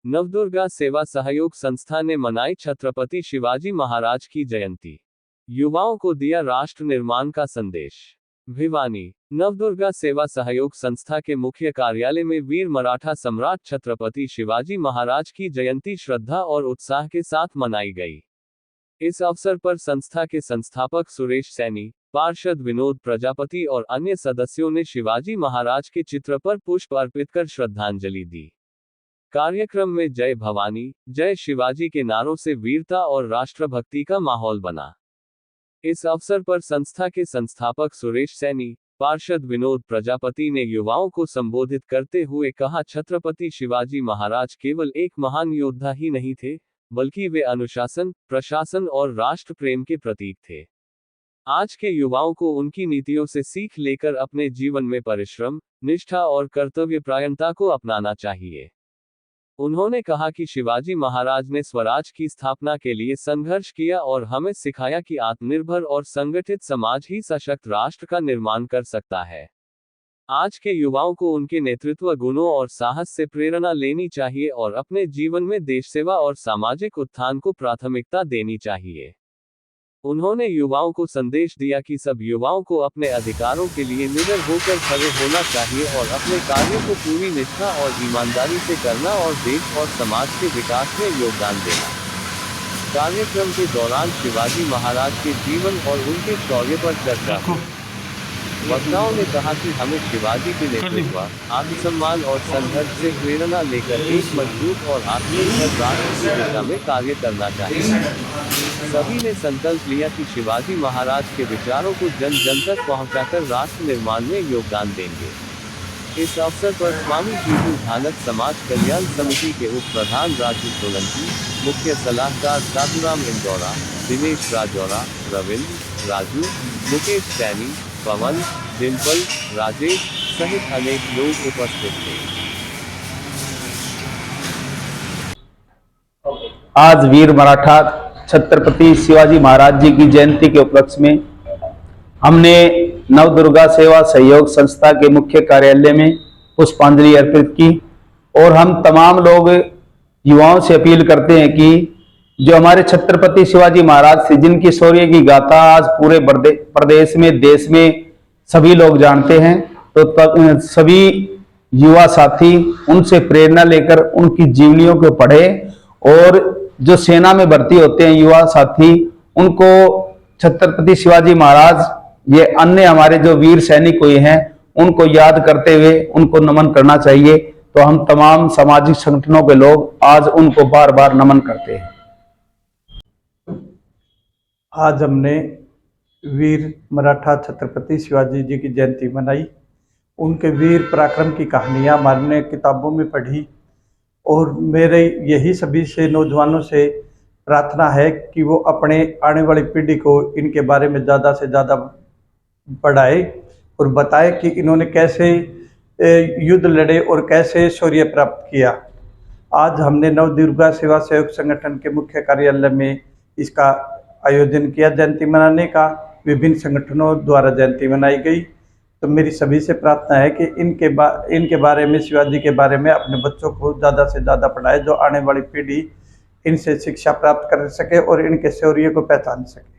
नवदुर्गा सेवा सहयोग संस्था ने मनाई छत्रपति शिवाजी महाराज की जयंती। युवाओं को दिया राष्ट्र निर्माण का संदेश। भिवानी। नवदुर्गा सेवा सहयोग संस्था के मुख्य कार्यालय में वीर मराठा सम्राट छत्रपति शिवाजी महाराज की जयंती श्रद्धा और उत्साह के साथ मनाई गई। इस अवसर पर संस्था के संस्थापक सुरेश सैनी, पार्षद विनोद प्रजापति और अन्य सदस्यों ने शिवाजी महाराज के चित्र पर पुष्प अर्पित कर श्रद्धांजलि दी। कार्यक्रम में जय भवानी, जय शिवाजी के नारों से वीरता और राष्ट्रभक्ति का माहौल बना। इस अवसर पर संस्था के संस्थापक सुरेश सैनी, पार्षद विनोद प्रजापति ने युवाओं को संबोधित करते हुए कहा, छत्रपति शिवाजी महाराज केवल एक महान योद्धा ही नहीं थे, बल्कि वे अनुशासन, प्रशासन और राष्ट्र प्रेम के प्रतीक थे। आज के युवाओं को उनकी नीतियों से सीख लेकर अपने जीवन में परिश्रम, निष्ठा और कर्तव्यपरायणता को अपनाना चाहिए। उन्होंने कहा कि शिवाजी महाराज ने स्वराज की स्थापना के लिए संघर्ष किया और हमें सिखाया कि आत्मनिर्भर और संगठित समाज ही सशक्त राष्ट्र का निर्माण कर सकता है। आज के युवाओं को उनके नेतृत्व गुणों और साहस से प्रेरणा लेनी चाहिए और अपने जीवन में देश सेवा और सामाजिक उत्थान को प्राथमिकता देनी चाहिए। उन्होंने युवाओं को संदेश दिया कि सब युवाओं को अपने अधिकारों के लिए निडर होकर खड़े होना चाहिए और अपने कार्यों को पूरी निष्ठा और ईमानदारी से करना और देश और समाज के विकास में योगदान देना। कार्यक्रम के दौरान शिवाजी महाराज के जीवन और उनके शौर्य पर चर्चा हुई। वक्ताओं ने कहा कि हमें शिवाजी के नेतृत्व, आत्मसम्मान और संघर्ष से प्रेरणा लेकर एक मजबूत और आत्मनिर्भर राष्ट्र की दिशा में कार्य करना चाहिए। सभी ने संकल्प लिया कि शिवाजी महाराज के विचारों को जन जन तक पहुंचाकर राष्ट्र निर्माण में योगदान देंगे। इस अवसर पर स्वामी जीतू धानक समाज कल्याण समिति के उप प्रधान राजू सोलंकी, मुख्य सलाहकार साधुराम इंदौरा, दिनेश राजौरा, रविंद्र, राजू, मुकेश सैनी, पवन, डिम्पल, राजेश सहित अनेक लोग उपस्थित थे। आज वीर मराठा छत्रपति शिवाजी महाराज जी की जयंती के उपलक्ष्य में हमने नवदुर्गा सेवा सहयोग संस्था के मुख्य कार्यालय में पुष्पांजलि अर्पित की और हम तमाम लोग युवाओं से अपील करते हैं कि जो हमारे छत्रपति शिवाजी महाराज थे, जिनकी शौर्य की गाथा आज पूरे प्रदेश में, देश में सभी लोग जानते हैं, तो सभी युवा साथी उनसे प्रेरणा लेकर उनकी जीवनियों को पढ़े और जो सेना में भर्ती होते हैं युवा साथी, उनको छत्रपति शिवाजी महाराज, ये अन्य हमारे जो वीर सैनिक हुए हैं, उनको याद करते हुए उनको नमन करना चाहिए। तो हम तमाम सामाजिक संगठनों के लोग आज उनको बार बार नमन करते हैं। आज हमने वीर मराठा छत्रपति शिवाजी जी की जयंती मनाई। उनके वीर पराक्रम की कहानियाँ हमने किताबों में पढ़ी और मेरे यही सभी से नौजवानों से प्रार्थना है कि वो अपने आने वाली पीढ़ी को इनके बारे में ज़्यादा से ज़्यादा पढ़ाए और बताए कि इन्होंने कैसे युद्ध लड़े और कैसे शौर्य प्राप्त किया। आज हमने नवदुर्गा सेवा सहयोग संगठन के मुख्य कार्यालय में इसका आयोजन किया जयंती मनाने का। विभिन्न संगठनों द्वारा जयंती मनाई गई। तो मेरी सभी से प्रार्थना है कि इनके बारे में, शिवाजी के बारे में अपने बच्चों को ज़्यादा से ज़्यादा पढ़ाए, जो आने वाली पीढ़ी इनसे शिक्षा प्राप्त कर सके और इनके शौर्य को पहचान सके।